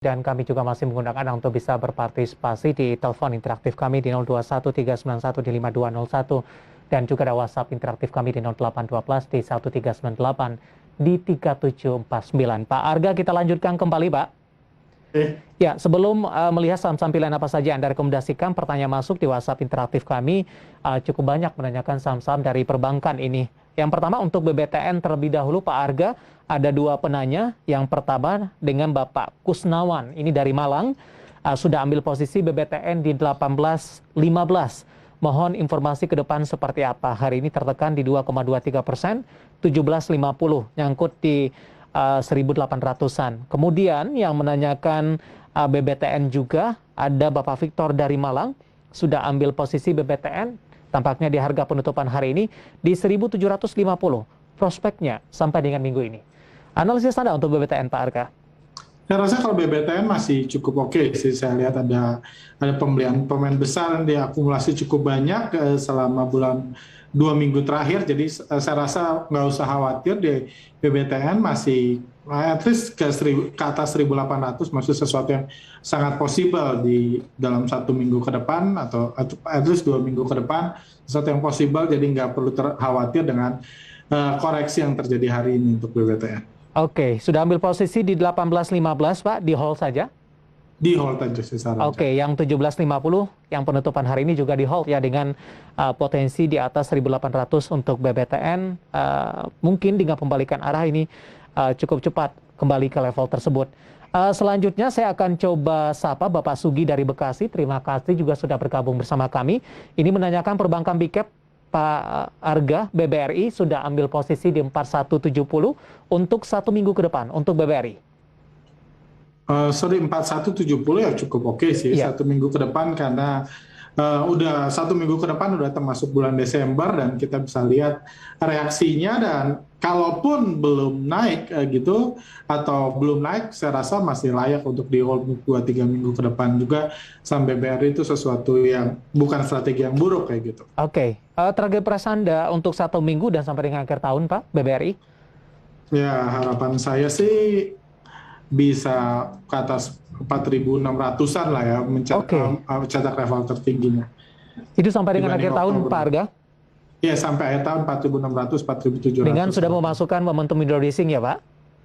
Dan kami juga masih menggunakan Anda untuk bisa berpartisipasi di telepon interaktif kami di 021391 dan juga ada WhatsApp interaktif kami di 0812 di 1398 di 3749. Pak Arga, kita lanjutkan kembali, Pak. Ya, sebelum melihat saham-saham pilihan apa saja yang Anda rekomendasikan, pertanyaan masuk di WhatsApp interaktif kami cukup banyak menanyakan saham-saham dari perbankan ini. Yang pertama untuk BBTN terlebih dahulu, Pak Arga, ada dua penanya. Yang pertama dengan Bapak Kusnawan, ini dari Malang, sudah ambil posisi BBTN di 18.15. Mohon informasi ke depan seperti apa. Hari ini tertekan di 2,23%, 17.50, nyangkut di 1.800-an. Kemudian yang menanyakan BBTN juga ada Bapak Victor dari Malang, sudah ambil posisi BBTN, tampaknya di harga penutupan hari ini di 1.750. Prospeknya sampai dengan minggu ini. Analisis Anda untuk BBTN, Pak Arga? Saya rasa kalau BBTN masih cukup oke sih. Saya lihat ada pembelian pemain besar yang diakumulasi cukup banyak selama 2 minggu terakhir. Jadi saya rasa nggak usah khawatir, di BBTN masih at least ke atas 1.800, maksud sesuatu yang sangat possible di dalam 1 minggu ke depan atau at least 2 minggu ke depan, sesuatu yang possible. Jadi nggak perlu khawatir dengan koreksi yang terjadi hari ini untuk BBTN. Oke, sudah ambil posisi di 18.15, Pak, di hold saja? Di hold aja sih saran. Oke, yang 17.50 yang penutupan hari ini juga di hold ya, dengan potensi di atas 1.800 untuk BBTN. Mungkin dengan pembalikan arah ini cukup cepat kembali ke level tersebut. Selanjutnya saya akan coba sapa Bapak Sugi dari Bekasi. Terima kasih juga sudah bergabung bersama kami. Ini menanyakan perbankan big cap, Pak Arga, BBRI sudah ambil posisi di 4170 untuk 1 minggu ke depan untuk BBRI. 4170 ya cukup oke sih, yeah. 1 minggu ke depan, karena udah 1 minggu ke depan udah termasuk bulan Desember dan kita bisa lihat reaksinya. Dan kalaupun belum naik gitu atau belum naik, saya rasa masih layak untuk di hold 2-3 minggu ke depan juga. Saham BBRI itu sesuatu yang bukan strategi yang buruk kayak gitu. Oke, target price Anda untuk 1 minggu dan sampai dengan akhir tahun, Pak, BBRI? Ya, harapan saya sih bisa ke atas 4.600-an lah ya, mencetak level tertingginya. Itu sampai dengan akhir tahun, Pak Arga? Ya, sampai akhir tahun 4.600, 4.700. Dengan sudah memasukkan momentum window dressing ya, Pak?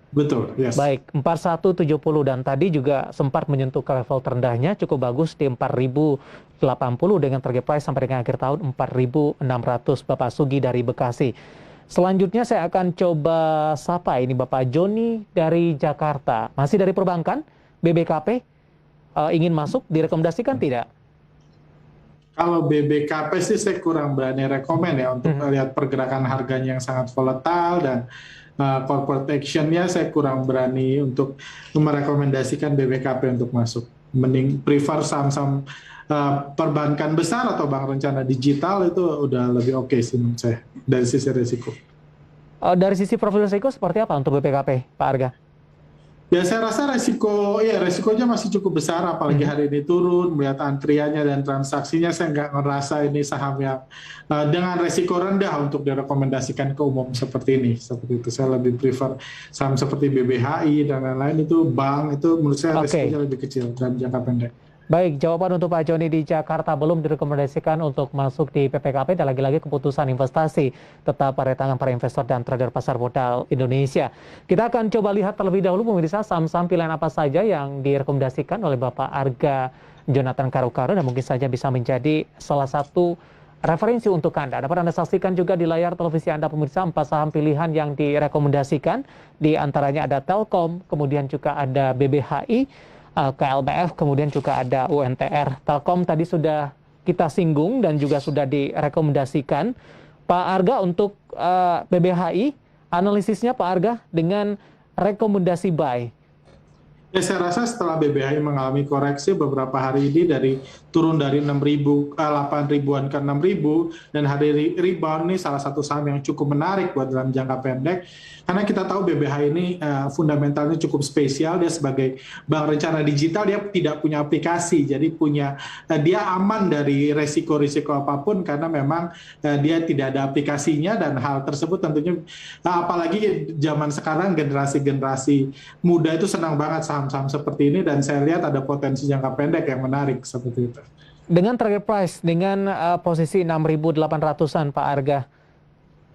Betul, yes. Baik, 4170 dan tadi juga sempat menyentuh ke level terendahnya cukup bagus di 4.080 dengan target price sampai dengan akhir tahun 4.600, Bapak Sugi dari Bekasi. Selanjutnya saya akan coba sapa ini Bapak Joni dari Jakarta. Masih dari perbankan, BBKP, ingin masuk, direkomendasikan tidak? Kalau BBKP sih saya kurang berani rekomen ya, untuk melihat pergerakan harganya yang sangat volatile dan corporate action-nya saya kurang berani untuk merekomendasikan BBKP untuk masuk. Mending prefer saham-saham perbankan besar atau bank rencana digital, itu udah lebih oke sih menurut saya dari sisi risiko. Dari sisi profil risiko seperti apa untuk BPKP, Pak Arga? Ya, saya rasa resikonya masih cukup besar, apalagi hari ini turun, melihat antriannya dan transaksinya, saya nggak ngerasa ini saham yang dengan resiko rendah untuk direkomendasikan ke umum seperti ini. Seperti itu, saya lebih prefer saham seperti BBHI dan lain-lain, itu bank, itu menurut saya resikonya lebih kecil dalam jangka pendek. Baik, jawaban untuk Pak Joni di Jakarta, belum direkomendasikan untuk masuk di PPKP dan lagi-lagi keputusan investasi tetap pada tangan para investor dan trader pasar modal Indonesia. Kita akan coba lihat terlebih dahulu pemirsa saham-saham pilihan apa saja yang direkomendasikan oleh Bapak Arga Jonathan Karukaru dan mungkin saja bisa menjadi salah satu referensi untuk Anda. Dapat Anda saksikan juga di layar televisi Anda pemirsa 4 saham pilihan yang direkomendasikan. Di antaranya ada Telkom, kemudian juga ada BBHI, KLBF, kemudian juga ada UNTR. Telkom tadi sudah kita singgung dan juga sudah direkomendasikan. Pak Arga untuk BBHI, analisisnya Pak Arga dengan rekomendasi buy. Ya, saya rasa setelah BBHI mengalami koreksi beberapa hari ini turun dari 8.000-an ke 6.000, dan hari rebound ini salah satu saham yang cukup menarik buat dalam jangka pendek. Karena kita tahu BBHI ini fundamentalnya cukup spesial, dia sebagai bank rencana digital, dia tidak punya aplikasi, jadi dia aman dari resiko-risiko apapun karena memang dia tidak ada aplikasinya, dan hal tersebut tentunya apalagi zaman sekarang generasi-generasi muda itu senang banget saham saham-saham seperti ini dan saya lihat ada potensi jangka pendek yang menarik seperti itu. Dengan target price, dengan posisi 6.800-an Pak Arga.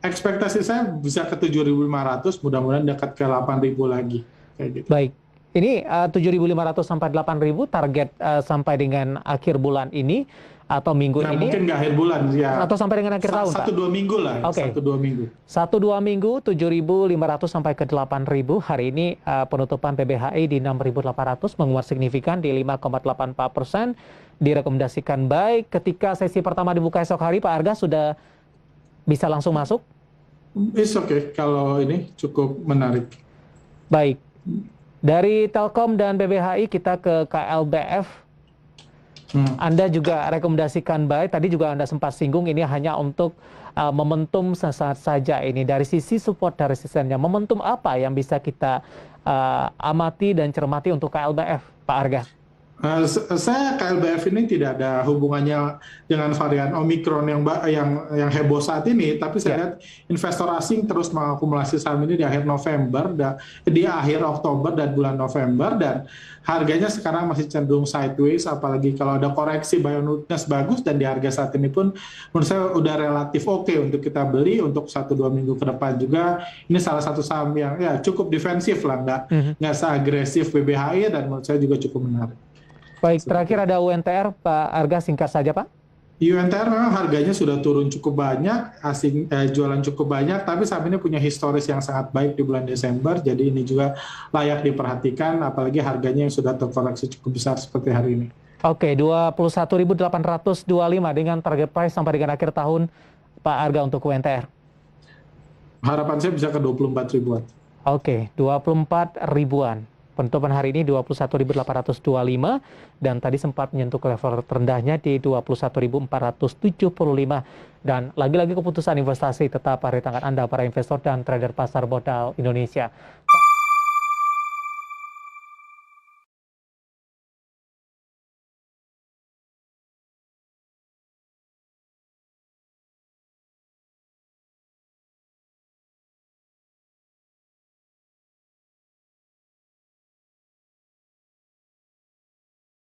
Ekspektasi saya bisa ke 7.500, mudah-mudahan dekat ke 8.000 lagi. Kayak gitu. Baik, ini 7.500 sampai 8.000 target sampai dengan akhir bulan ini atau minggu Nah, ini? mungkin nggak akhir bulan ya. Atau sampai dengan akhir tahun, Pak? 1-2 minggu lah. Oke. 1-2 minggu. 1-2 minggu 7.500 sampai ke 8.000. Hari ini penutupan PBHI di 6.800 menguat signifikan di 5,84%. Direkomendasikan baik ketika sesi pertama dibuka esok hari, Pak Arga sudah bisa langsung masuk? It's okay, kalau ini cukup menarik. Baik. Dari Telkom dan BBHI kita ke KLBF. Anda juga rekomendasikan buy. Tadi juga Anda sempat singgung ini hanya untuk momentum sesaat saja ini. Dari sisi support dan resistennya, momentum apa yang bisa kita amati dan cermati untuk KLBF, Pak Arga? Saya KLBF ini tidak ada hubungannya dengan varian Omicron yang heboh saat ini, tapi saya lihat investor asing terus mengakumulasi saham ini di akhir November, di akhir Oktober dan bulan November, dan harganya sekarang masih cenderung sideways, apalagi kalau ada koreksi buy on weakness bagus, dan di harga saat ini pun menurut saya udah relatif oke untuk kita beli untuk 1-2 minggu ke depan juga. Ini salah satu saham yang ya cukup defensif lah, nggak seagresif BBHI, dan menurut saya juga cukup menarik. Baik, terakhir ada UNTR, Pak Arga, singkat saja Pak. UNTR memang harganya sudah turun cukup banyak, asing jualan cukup banyak, tapi saham ini punya historis yang sangat baik di bulan Desember, jadi ini juga layak diperhatikan, apalagi harganya yang sudah terkoreksi cukup besar seperti hari ini. Oke, 21.825 dengan target price sampai dengan akhir tahun, Pak Arga, untuk UNTR. Harapan saya bisa ke 24 ribuan. Oke, 24 ribuan. Penutupan hari ini 21.825 dan tadi sempat menyentuh level terendahnya di 21.475 dan lagi-lagi keputusan investasi tetap ada di tangan Anda para investor dan trader pasar modal Indonesia.